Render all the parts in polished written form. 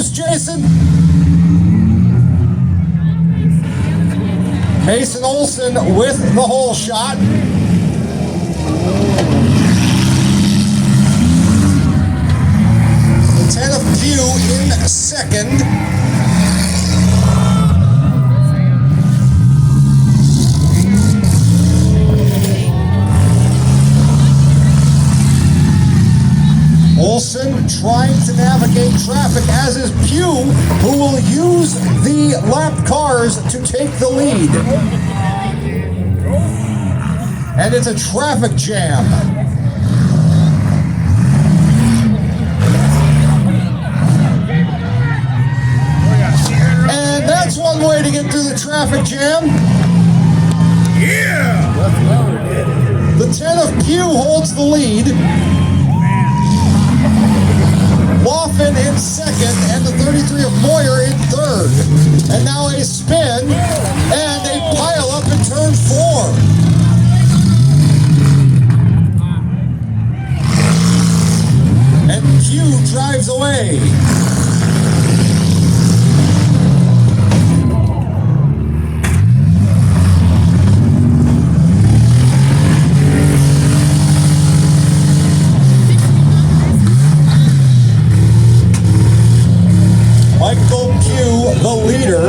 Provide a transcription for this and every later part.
Cheers, Jason. Mason Olson with the hole shot. Lieutenant Pugh in second. Olson trying to navigate traffic, as is Pugh, who will use the lap cars to take the lead. And it's a traffic jam. And that's one way to get through the traffic jam. Yeah! The 10 of Pugh holds the lead. Laughlin in second, and the 33 of Moyer in third. And now a spin, and a pile up in turn 4. And Pugh drives away. Michael Pugh, the leader.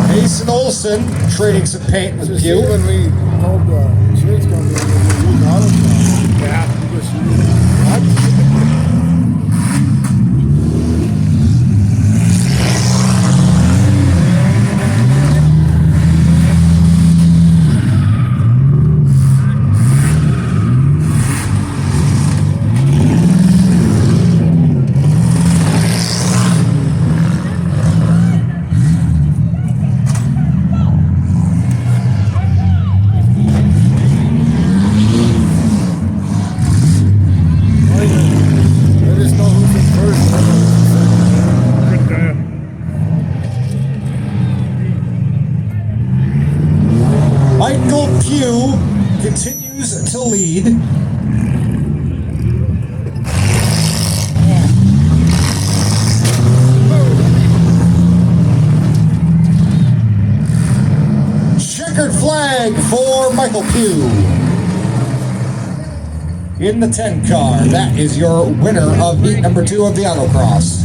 Mason Olson trading some paint with Pugh. When we told the insurance company that we use Autocross. Yeah. Michael Pugh continues to lead. Checkered flag for Michael Pugh. In the 10 car, that is your winner of heat number 2 of the Autocross.